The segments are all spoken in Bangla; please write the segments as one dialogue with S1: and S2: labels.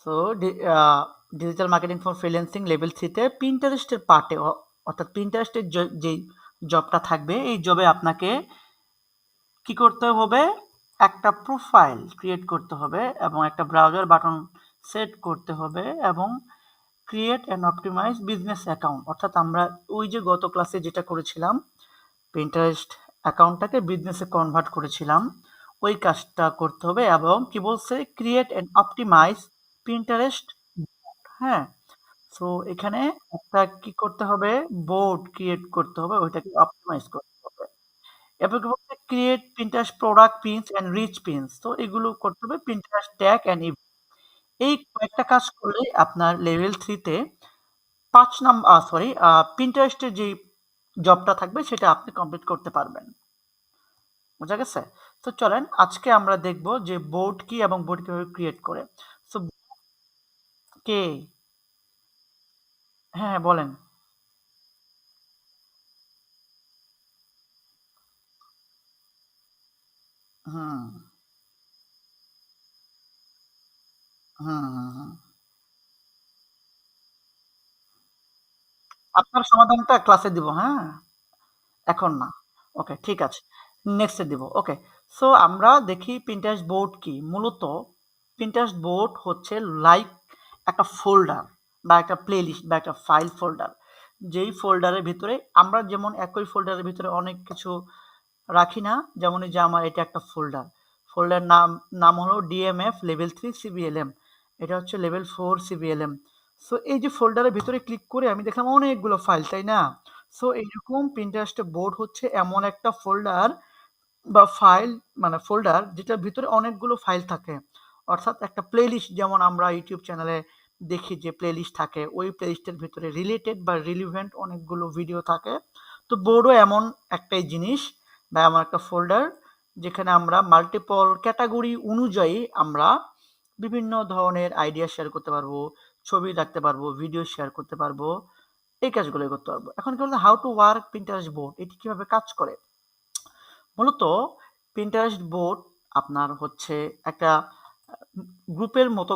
S1: So digital marketing for freelancing level 3-তে পিন্টারেস্টের পার্টে অর্থাৎ পিন্টারেস্টের যেই জবটা থাকবে এই জবে আপনাকে কি করতে হবে, একটা প্রোফাইল ক্রিয়েট করতে হবে এবং একটা ব্রাউজার বাটন সেট করতে হবে এবং create and optimize business account, অর্থাৎ আমরা ওই যে গত ক্লাসে যেটা করেছিলাম পিন্টারেস্ট অ্যাকাউন্টটাকে বিজনেসে কনভার্ট করেছিলাম, ওই কাজটা করতে হবে এবং কি বলছে ক্রিয়েট অ্যান্ড অপটিমাইজ পিন্টারেস্ট। হ্যাঁ, সো এখানে একটা কি করতে হবে, বোর্ড ক্রিয়েট করতে হবে, ওইটাকে অপটিমাইজ করতে হবে। এরপর কি বলছে create Pinterest product pins and rich pins, তো এগুলো করতে হবে পিন্টারেস্ট ট্যাগ অ্যান্ড এই কয়েকটা কাজ করলে আপনার লেভেল 3-তে 5 নাম্বার সরি পিন্টারেস্টের যে জবটা থাকবে সেটা আপনি কমপ্লিট করতে পারবেন। বোঝা গেছে? তো চলেন আজকে আমরা দেখব যে বোর্ড কি এবং বোর্ড কিভাবে ক্রিয়েট করে। সো কে, হ্যাঁ বলেন। হুম হুম হুম হুম। আপনার সমাধানটা ক্লাসে দিব, হ্যাঁ, এখন না। ওকে, ঠিক আছে। নেক্সটে দিব। ওকে। সো আমরা দেখি পিন্টারেস্ট বোর্ড কি। মূলত পিন্টারেস্ট বোর্ড হচ্ছে লাইক একটা ফোল্ডার বা একটা প্লেলিস্ট বা একটা ফাইল ফোল্ডার। যেই ফোল্ডারের ভিতরে আমরা যেমন একই ফোল্ডারের ভিতরে অনেক কিছু রাখি না, যেমন এই যে আমার এটা একটা ফোল্ডার, ফোল্ডার নাম নাম হলো ডিএমএফ লেভেল 3 সিবিএলএম, এটা হচ্ছে লেভেল 4 সিবিএলএম। সো এই যে ফোল্ডারের ভিতরে ক্লিক করে আমি দেখলাম অনেকগুলো ফাইল, তাই না? সো এইরকম পিন্টারেস্টে বোর্ড হচ্ছে এমন একটা ফোল্ডার বা ফাইল, মানে ফোল্ডার যেটার ভিতরে অনেকগুলো ফাইল থাকে, অর্থাৎ একটা প্লেলিস্ট যেমন আমরা ইউটিউব চ্যানেলে দেখি যে প্লেলিস্ট থাকে, ওই প্লেলিস্টের ভিতরে রিলেটেড বা রিলিভেন্ট অনেকগুলো ভিডিও থাকে। তো বোর্ডও এমন একটাই জিনিস বা এমন একটা ফোল্ডার যেখানে আমরা মাল্টিপল ক্যাটাগরি অনুযায়ী আমরা বিভিন্ন ধরনের আইডিয়া শেয়ার করতে পারবো, ছবি রাখতে পারবো, ভিডিও শেয়ার করতে পারবো, এই কাজগুলো করতে পারবো। এখন কি বলতে how to work Pinterest board, এটি কিভাবে কাজ করে। মূলত পিন্টারেস্ট বোর্ড আপনার হচ্ছে একটা গ্রুপের মতো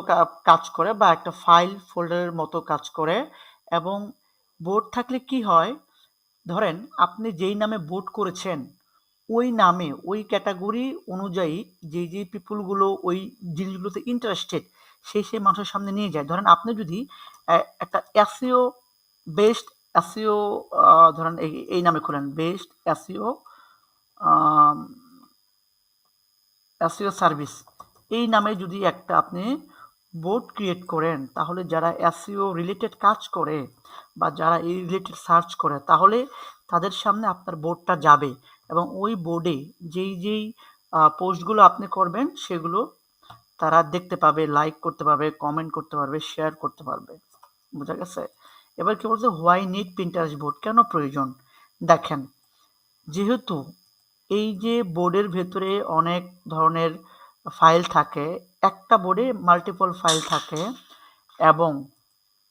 S1: কাজ করে বা একটা ফাইল ফোল্ডারের মতো কাজ করে। এবং বোর্ড থাকলে কি হয়, ধরেন আপনি যেই নামে বোর্ড করেছেন ওই নামে ওই ক্যাটাগরি অনুযায়ী যেই পিপুলগুলো ওই জিনিসগুলোতে ইন্টারেস্টেড সেই মানুষের সামনে নিয়ে যায়। ধরেন আপনি যদি একটা এসইও বেস্ট এসইও ধরেন এই নামে খোলেন বেস্ট এসইও এসইও সার্ভিস, এই নামে যদি একটা আপনি বোর্ড ক্রিয়েট করেন তাহলে যারা এসইও রিলেটেড কাজ করে বা যারা এই রিলেটেড সার্চ করে তাহলে তাদের সামনে আপনার বোর্ডটা যাবে এবং ওই বোর্ডে যেই পোস্টগুলো আপনি করবেন সেগুলো তারা দেখতে পাবে, লাইক করতে পারবে, কমেন্ট করতে পারবে, শেয়ার করতে পারবে। বোঝা গেছে? এবার কি বলছে হোয়াই নিড পিন্টারেস্ট বোর্ড, কেন প্রয়োজন। দেখেন, যেহেতু এই যে বোর্ডের ভেতরে অনেক ধরনের ফাইল থাকে, একটা বোর্ডে মাল্টিপল ফাইল থাকে এবং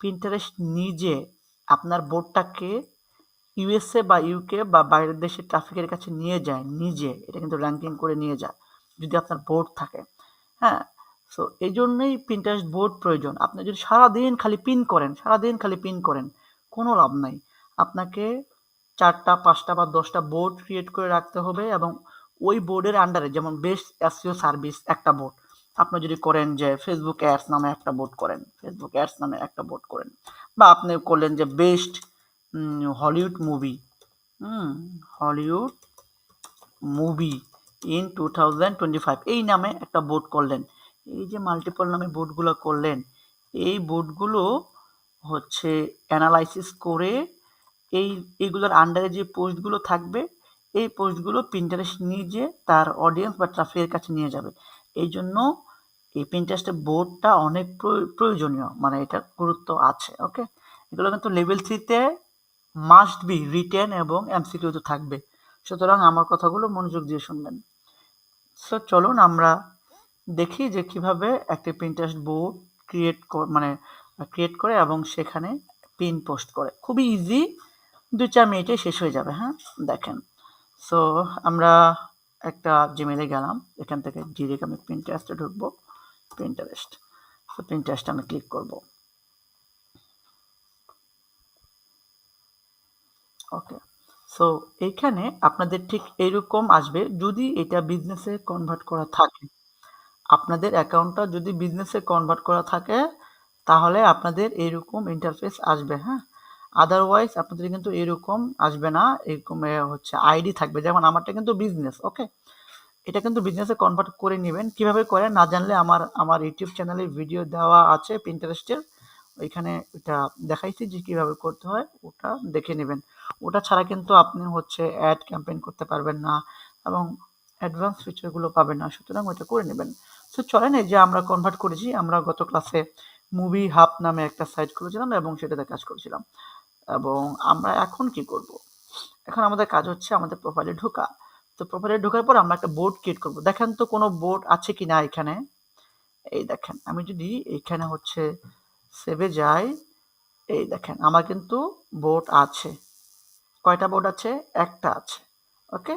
S1: পিন্টারেস্ট নিজে আপনার বোর্ডটাকে ইউএসএ বা ইউকে বা বাইরের দেশের ট্রাফিকের কাছে নিয়ে যায়, নিজে এটা কিন্তু র্যাঙ্কিং করে নিয়ে যায় যদি আপনার বোর্ড থাকে। হ্যাঁ, সো এই জন্যই পিন্টারেস্ট বোর্ড প্রয়োজন। আপনি যদি সারাদিন খালি পিন করেন, সারাদিন খালি পিন করেন, কোনো লাভ নাই। আপনাকে 4টা 5টা বা 10টা বোর্ড ক্রিয়েট করে রাখতে হবে এবং ওই বোর্ডের আন্ডারে যেমন বেস্ট এসইও সার্ভিস একটা বোর্ড, আপনি যদি করেন যে ফেসবুক অ্যাডস নামে একটা বোর্ড করেন, ফেসবুক অ্যাডস নামে একটা বোর্ড করেন, বা আপনি করলেন যে best Hollywood movie, hmm Hollywood movie in 2025 এই নামে একটা বোর্ড করলেন। এই যে মাল্টিপল নামে বোর্ডগুলো করলেন, এই বোর্ডগুলো হচ্ছে অ্যানালাইসিস করে এই এইগুলোর আন্ডারে যে পোস্টগুলো থাকবে এই পোস্টগুলো পিন্টারেস্ট নিজে তার অডিয়েন্স বা ট্রাফিকের কাছে নিয়ে যাবে। এই জন্য এই পিন্টারেস্টের বোর্ডটা অনেক প্রয়োজনীয়, মানে এটার গুরুত্ব আছে। ওকে, এগুলো কিন্তু লেভেল 3-তে মাস্ট বি রিটেন এবং এমসিকিউতে থাকবে, সুতরাং আমার কথাগুলো মনোযোগ দিয়ে শুনবেন। সো চলুন আমরা দেখি যে কিভাবে একটি পিন্টারেস্ট বোর্ড ক্রিয়েট মানে ক্রিয়েট করে এবং সেখানে পিন পোস্ট করে। খুবই ইজি, 2-4 মিনিটে শেষ হয়ে যাবে। হ্যাঁ, দেখেন। সো আমরা একটা জিমেলে গেলাম, এখান থেকে ডিরেক্ট আমি পিন্টারেস্টে ঢুকবো। পিন্টারেস্ট, তো পিন্টারেস্টে আমি ক্লিক করব। ওকে, সো এইখানে আপনাদের ঠিক এরকম আসবে যদি এটা বিজনেসে কনভার্ট করা থাকে। আপনাদের অ্যাকাউন্টটা যদি বিজনেসে কনভার্ট করা থাকে তাহলে আপনাদের এরকম ইন্টারফেস আসবে, হ্যাঁ। আদারওয়াইজ আপনাদের কিন্তু এরকম আসবে না, এরকম হচ্ছে আইডি থাকবে, যেমন আমারটা কিন্তু বিজনেস। ওকে, এটা কিন্তু বিজনেসে কনভার্ট করে নেবেন। কিভাবে করেন না জানলে আমার ইউটিউব চ্যানেলে ভিডিও দেওয়া আছে পিন্টারেস্টের, ওইখানে ওটা দেখাইছি যে কিভাবে করতে হয়, ওটা দেখে নেবেন। ওটা ছাড়া কিন্তু আপনি হচ্ছে অ্যাড ক্যাম্পেইন করতে পারবেন না এবং অ্যাডভান্স ফিচারগুলো পাবেন না, সুতরাং ওইটা করে নেবেন। তো চলেন, এই যে আমরা কনভার্ট করেছি, আমরা গত ক্লাসে মুভি হাব নামে একটা সাইট খুলেছিলাম এবং সেটাতে কাজ করেছিলাম। এবং আমরা এখন কি করব, এখন আমাদের কাজ হচ্ছে আমাদের প্রোফাইলে ঢোকা। তো প্রোফাইলে ঢোকার পর আমরা একটা বোর্ড ক্রিয়েট করব। দেখেন তো কোনো বোর্ড আছে কিনা এখানে। এই দেখেন, আমি যদি এখানে হচ্ছে সেভে যাই, এই দেখেন আমার কিন্তু বোর্ড আছে। কয়টা বোর্ড আছে? একটা আছে। ওকে,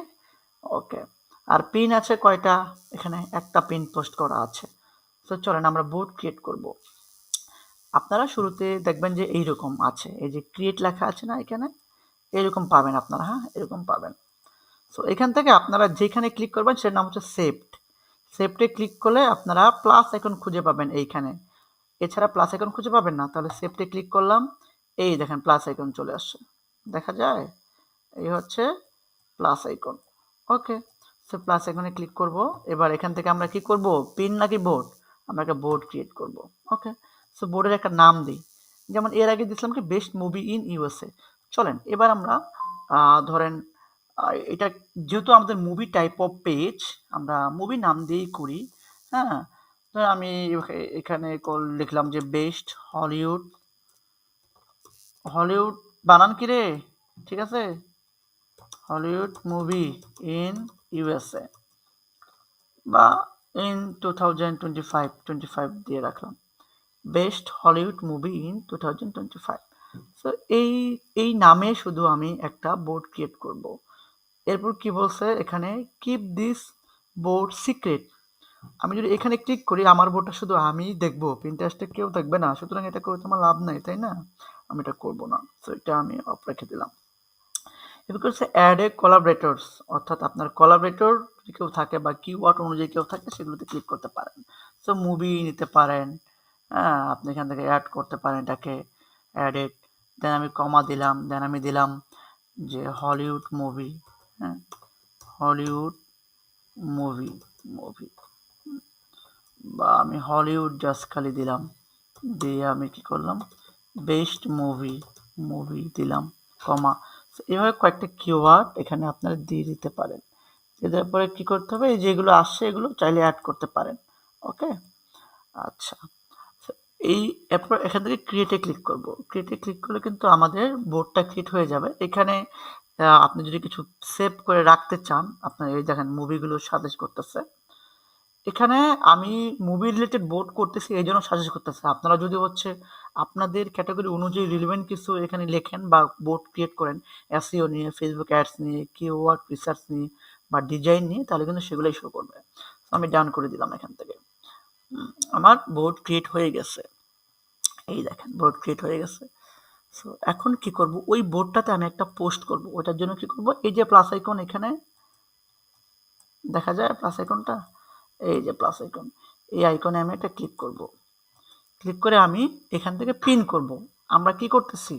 S1: ওকে। আর পিন আছে কয়টা? এখানে একটা পিন পোস্ট করা আছে। তো চলেন আমরা বোর্ড ক্রিয়েট করব। আপনারা শুরুতে দেখবেন যে এইরকম আছে, এই যে ক্রিয়েট লেখা আছে না এখানে, এরকম পাবেন আপনারা, হ্যাঁ, এরকম পাবেন। সো এখান থেকে আপনারা যেখানে ক্লিক করবেন সেটার নাম হচ্ছে সেভড। সেভডে ক্লিক করলে আপনারা প্লাস আইকন খুঁজে পাবেন এইখানে। এছাড়া প্লাস আইকন খুঁজে পাবেন না, তাহলে সেভডে ক্লিক করলাম, এই দেখেন প্লাস আইকন চলে আসছে, দেখা যায়? এই হচ্ছে প্লাস আইকন। ওকে, সো প্লাস আইকনে ক্লিক করব। এবার এখান থেকে আমরা কি করব, পিন নাকি বোর্ড? আমরা একটা বোর্ড ক্রিয়েট করব। ওকে, সো বোর্ডের একটা নাম দিই, যেমন এর আগে দিয়েছিলাম কি বেস্ট মুভি ইন ইউএসএ। চলেন এবার আমরা ধরেন এটা যেহেতু আমাদের মুভি টাইপ অফ পেজ, আমরা মুভি নাম দিয়েই করি, হ্যাঁ। ধর আমি এখানে লিখলাম যে বেস্ট হলিউড, হলিউড বানান কি রে, ঠিক আছে, হলিউড মুভি ইন ইউএসএ বা ইন 2025 দিয়ে রাখলাম, best Hollywood movie in 2025। So এই এই নামে শুধু আমি একটা বোর্ড ক্রিয়েট করব। এরপর কি বলছে এখানে, কিপ দিস বোর্ড সিক্রেট। আমি যদি এখানে ক্লিক করি আমার বোর্ডটা শুধু আমিই দেখবো, পিন্টারেস্টে কেউ দেখবে না, সুতরাং এটা করে তোমার লাভ নাই, তাই না? আমি এটা করবো না, তো এটা আমি অফ রেখে দিলাম। এবার হচ্ছে অ্যাড এ কোলাবরেটরস, অর্থাৎ আপনার কোলাবরেটর যদি কেউ থাকে বা কিওয়ার্ড অনুযায়ী কেউ থাকে সেগুলোতে ক্লিক করতে পারেন। সো মুভি নিতে পারেন, হ্যাঁ, আপনি এখান থেকে অ্যাড করতে পারেন এটাকে, অ্যাড এড, দেন আমি কমা দিলাম, দেন আমি দিলাম যে হলিউড মুভি, হ্যাঁ, হলিউড মুভি, মুভি, বা আমি হলিউড জাস্ট খালি দিলাম, দিয়ে আমি কি করলাম, বেস্ট মুভি, মুভি দিলাম, কমা। এভাবে কয়েকটা কিওয়ার্ড এখানে আপনারা দিয়ে দিতে পারেন। এদের পরে কি করতে হবে, এই যেগুলো আসছে এগুলো চাইলে অ্যাড করতে পারেন। ওকে, আচ্ছা। এই এরপর এখান থেকে ক্রিয়েটে ক্লিক করব। ক্রিয়েটে ক্লিক করলে কিন্তু আমাদের বোর্ডটা ক্রিয়েট হয়ে যাবে। এখানে আপনি যদি কিছু সেভ করে রাখতে চান, আপনার এই দেখেন মুভিগুলো সাজেস্ট করতেছে। এখানে আমি মুভি রিলেটেড বোর্ড করতেছি এই জন্য সাজেস্ট করতেছে। আপনারা যদি হচ্ছে আপনাদের ক্যাটাগরি অনুযায়ী রিলেভেন্ট কিছু এখানে লেখেন বা বোর্ড ক্রিয়েট করেন এসইও নিয়ে, ফেসবুক অ্যাডস নিয়ে, কিওয়ার্ড রিসার্চ নিয়ে বা ডিজাইন নিয়ে, তাহলে কিন্তু সেগুলোই শো করবে। আমি ডান করে দিলাম এখান থেকে। আমার বোর্ড ক্রিয়েট হয়ে গেছে, এই দেখেন বোর্ড ক্রিয়েট হয়ে গেছে। সো এখন কি করব, ওই বোর্ডটাতে আমি একটা পোস্ট করব। ওটার জন্য কি করব, এই যে প্লাস আইকন এখানে দেখা যায়, প্লাস আইকনটা, এই যে প্লাস আইকন, এই আইকনে আমি একটা ক্লিক করব। ক্লিক করে আমি এখান থেকে পিন করব। আমরা কি করতেছি,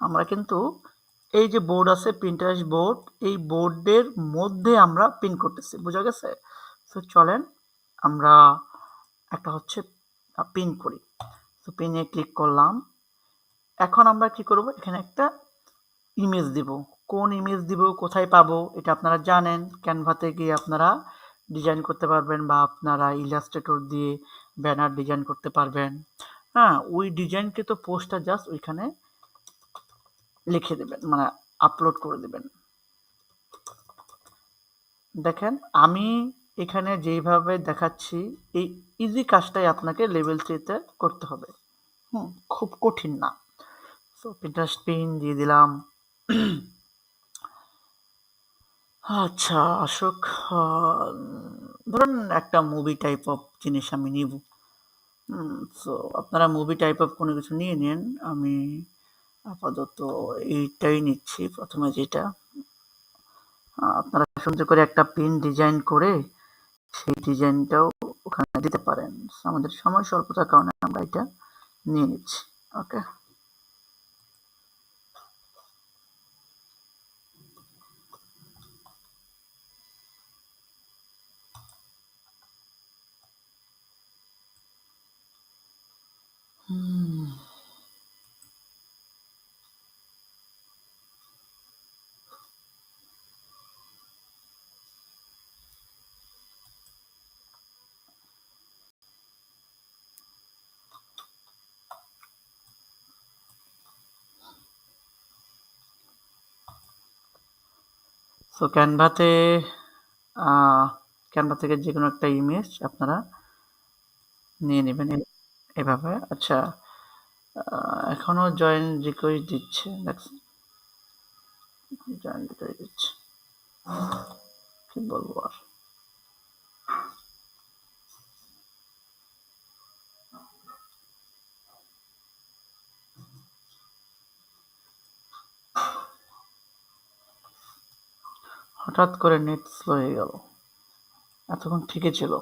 S1: আমরা কিন্তু এই যে বোর্ড আছে পিন্টারেস্ট বোর্ড, এই বোর্ডের মধ্যে আমরা পিন করতেছি, বোঝা গেছে? তো চলেন আমরা একটা হচ্ছে পিন করি। তো পিনে ক্লিক করলাম। এখন আমরা কি করব, এখানে একটা ইমেজ দিব। কোন ইমেজ দিব, কোথায় পাবো, এটা আপনারা জানেন, ক্যানভাতে গিয়ে আপনারা ডিজাইন করতে পারবেন বা আপনারা ইলাস্ট্রেটর দিয়ে ব্যানার ডিজাইন করতে পারবেন, হ্যাঁ। ওই ডিজাইনকে তো পোস্টটা জাস্ট ওইখানে লিখে দেবেন, মানে আপলোড করে দেবেন। দেখেন আমি এখানে যেইভাবে দেখাচ্ছি এই ইজি কাজটাই আপনাকে লেভেল 3-তে করতে হবে, খুব কঠিন না। সো পিন্টারেস্ট পিন দিয়ে দিলাম। আচ্ছা অশোক, ধরুন একটা মুভি টাইপ অফ জিনিস আমি নিব, সো আপনারা মুভি টাইপ অফ কোনো কিছু নিয়ে নিন। আমি আপাতত এইটাই নিচ্ছি প্রথমে যেটা। আপনারা সুন্দর করে একটা পিন ডিজাইন করে সেই ডিজাইনটাও ওখানে দিতে পারেন। আমাদের সময় স্বল্পতার কারণে আমরা এটা নিয়ে নিচ্ছি। ওকে। সো ক্যানভা থেকে যে কোনো একটা ইমেজ আপনারা নিয়ে নেবেন এভাবে। আচ্ছা, এখনো জয়েন রিকোয়েস্ট দিচ্ছে, জয়েন রিকোয়েস্ট দিচ্ছে, কি বলবো আর। হঠাৎ করে নেট স্লো হয়ে গেল, এতক্ষণ ঠিকই ছিল।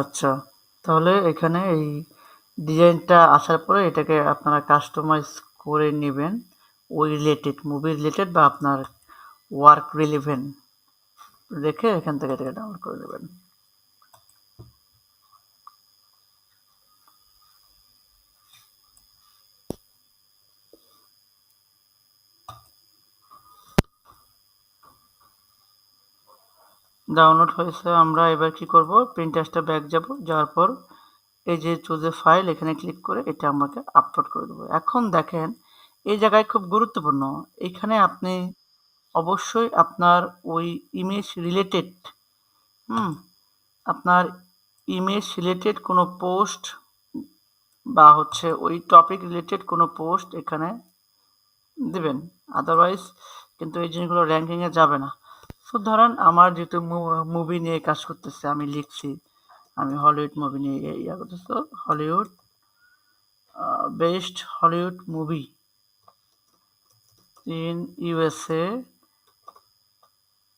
S1: আচ্ছা, তাহলে এখানে এই ডিজাইনটা আসার পরে এটাকে আপনারা কাস্টমাইজ করে নেবেন ওই রিলেটেড, মুভি রিলেটেড বা আপনার ওয়ার্ক রিলেভেন্ট রেখে এখান থেকে এটাকে ডাউনলোড করে নেবেন। ডাউনলোড হয়েছে। আমরা এবার কি করব, প্রিন্টারসটা ব্যাক যাব, যাওয়ার পর এই যে চুজ এ ফাইল এখানে ক্লিক করে এটা আমাকে আপলোড করে দেবো। এখন দেখেন এই জায়গায় খুব গুরুত্বপূর্ণ, এখানে আপনি অবশ্যই আপনার ওই ইমেজ রিলেটেড আপনার ইমেজ রিলেটেড কোনো পোস্ট বা হচ্ছে ওই টপিক রিলেটেড কোনো পোস্ট এখানে দিবেন, আদারওয়াইজ কিন্তু এই জিনিসগুলো র্যাঙ্কিংয়ে যাবে না। সো ধরেন আমার যেহেতু মুভি নিয়ে কাজ করতেছে, আমি লিখছি আমি হলিউড মুভি নিয়ে ইয়া করতেছি, Hollywood best Hollywood movie in USA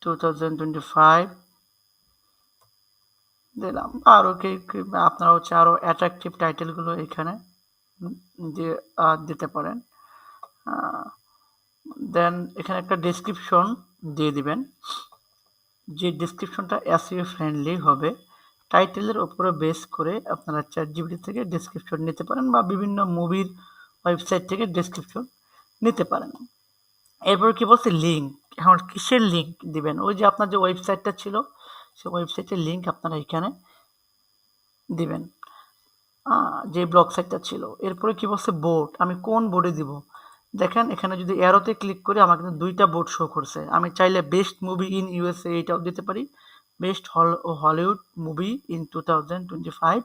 S1: 2025 দিলাম। আরও কি আপনারা হচ্ছে আরও অ্যাট্রাকটিভ টাইটেলগুলো এখানে দিয়ে দিতে পারেন। দেন এখানে একটা ডেসক্রিপশন দিয়ে দিবেন, যে ডেসক্রিপশনটা এসইও ফ্রেন্ডলি হবে। টাইটেলের উপরে বেস করে আপনারা চ্যাটজিপিটি থেকে ডেসক্রিপশন নিতে পারেন বা বিভিন্ন মুভির ওয়েবসাইট থেকে ডেসক্রিপশন নিতে পারেন। এরপর কি বলছে, লিঙ্ক। এখন কিসের লিঙ্ক দিবেন, ওই যে আপনার যে ওয়েবসাইটটা ছিল সেই ওয়েবসাইটের লিঙ্ক আপনারা এখানে দিবেন, যে ব্লগ সাইটটা ছিল। এরপরে কি বলছে, বোর্ড, আমি কোন বোর্ডে দিব। দেখেন এখানে যদি অ্যারোতে ক্লিক করি আমার কিন্তু দুইটা বোর্ড শো করছে। আমি চাইলে বেস্ট মুভি ইন ইউএসএ এইটাও দিতে পারি, বেস্ট হলিউড মুভি ইন 2025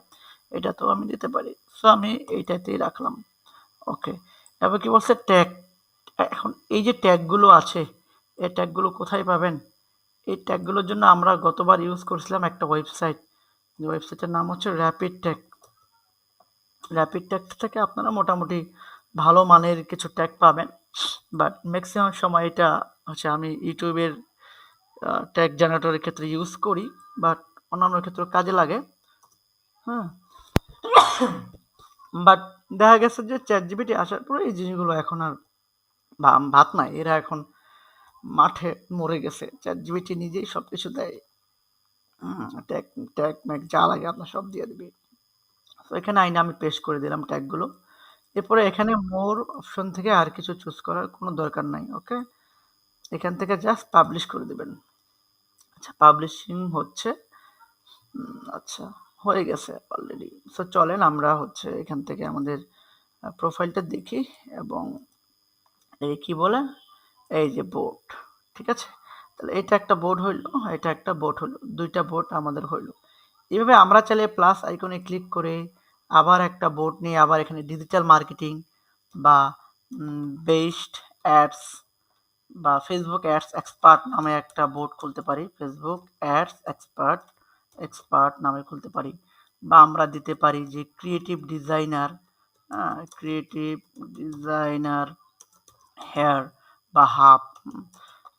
S1: এটা তো আমি দিতে পারি। সো আমি এইটাতেই রাখলাম। ওকে। এবার কি বলছে, ট্যাগ। এখন এই যে ট্যাগগুলো আছে, এই ট্যাগগুলো কোথায় পাবেন? এই ট্যাগগুলোর জন্য আমরা গতবার ইউজ করছিলাম একটা ওয়েবসাইট, যে ওয়েবসাইটের নাম হচ্ছে র্যাপিড ট্যাগ। র্যাপিড ট্যাগ থেকে আপনারা মোটামুটি ভালো মানের কিছু ট্যাগ পাবেন, বাট ম্যাক্সিমাম সময় এটা হচ্ছে আমি ইউটিউবের ট্যাগ জেনারেটরের ক্ষেত্রে ইউজ করি, বাট অন্যান্য ক্ষেত্রেও কাজে লাগে। হ্যাঁ, বাট দেখা গেছে যে চ্যাটজিপিটি আসার পরে এই জিনিসগুলো এখন আর ভাত নাই, এরা এখন মাঠে মরে গেছে। চ্যাটজিপিটি নিজেই সব কিছু দেয়, ট্যাগ ট্যাগ ম্যাগ যা লাগে আপনার সব দিয়ে দিবে। তো এখানে আইনে আমি পেস্ট করে দিলাম ট্যাগগুলো। এরপরে এখানে মোর অপশন থেকে আর কিছু চুজ করার কোনো দরকার নাই। ওকে, এখান থেকে জাস্ট পাবলিশ করে দেবেন। আচ্ছা, পাবলিশিং হচ্ছে। আচ্ছা, হয়ে গেছে অলরেডি। সো চলেন আমরা হচ্ছে এখান থেকে আমাদের প্রোফাইলটা দেখি, এবং এই কি বলে, এই যে বোর্ড, ঠিক আছে। তাহলে এটা একটা বোর্ড হইলো, এটা একটা বোর্ড হলো, দুইটা বোর্ড আমাদের হইলো। এভাবে আমরা চাইলে প্লাস আইকনে ক্লিক করে আবার একটা বোর্ড নিয়ে আবার এখানে ডিজিটাল মার্কেটিং বা বেস্ট অ্যাডস বা ফেসবুক অ্যাডস এক্সপার্ট নামে একটা বোর্ড খুলতে পারি। ফেসবুক অ্যাডস এক্সপার্ট এক্সপার্ট নামে খুলতে পারি। বা আমরা দিতে পারি যে creative designer, creative designer hair বা হাব,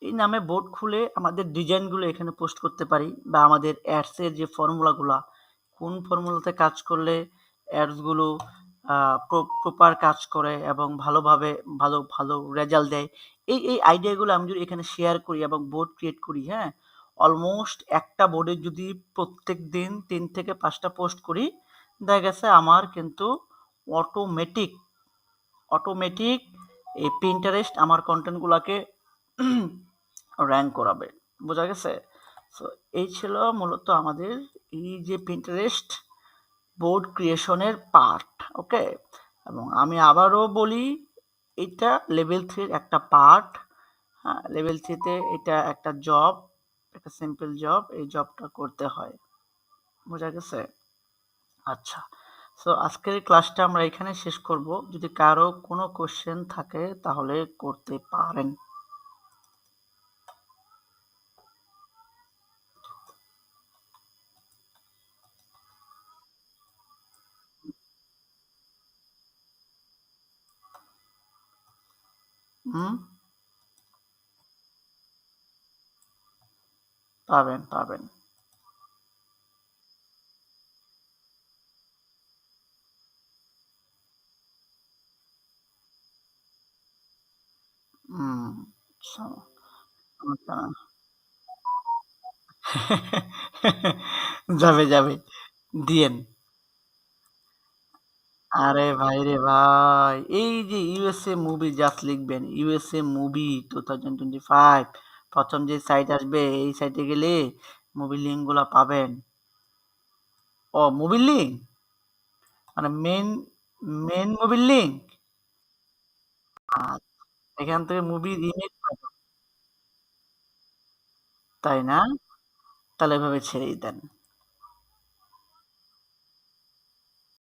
S1: এই নামে বোর্ড খুলে আমাদের ডিজাইনগুলো এখানে পোস্ট করতে পারি। বা আমাদের অ্যাডসের যে ফর্মুলাগুলা, কোন ফর্মুলাতে কাজ করলে অ্যাডসগুলো প্রপার কাজ করে এবং ভালোভাবে ভালো ভালো রেজাল্ট দেয়, এই আইডিয়াগুলো আমি যদি এখানে শেয়ার করি এবং বোর্ড ক্রিয়েট করি, হ্যাঁ, অলমোস্ট একটা বোর্ডে যদি প্রত্যেক দিন 3 থেকে 5টা পোস্ট করি, দেখা গেছে আমার কিন্তু অটোমেটিক অটোমেটিক এই পিন্টারেস্ট আমার কন্টেন্টগুলোকে র্যাঙ্ক করাবে। বোঝা গেছে? সো এই ছিল মূলত আমাদের এই যে পিন্টারেস্ট বোর্ড ক্রিয়েশনের পার্ট। ওকে, এবং আমি আবারও বলি, এটা লেভেল 3 একটা পার্ট। হ্যাঁ, লেভেল 3তে এটা একটা জব, একটা সিম্পল জব, এই জবটা করতে হয়। বোঝা গেছে? আচ্ছা, সো আজকের এই ক্লাসটা আমরা এখানে শেষ করব। যদি কারো কোনো কোশ্চেন থাকে তাহলে করতে পারেন। হুম, পাবেন পাবেন। হুম, সমস্যা না। যাবে যাবে, দিয়েন। আরে ভাই রে ভাই, এই যে ইউএসএ মুভি জাস্ট লিখবেন ইউএসএ মুভি 2025, প্রথম যে সাইট আসবে এই সাইটে গেলে মুভি লিঙ্ক গুলা পাবেন। ও, মুভির লিঙ্ক মানে মেন মুভির লিঙ্ক। এখান থেকে মুভির ইমেজ পাবেন, তাই না? তাহলে এভাবে ছেড়েই দেন।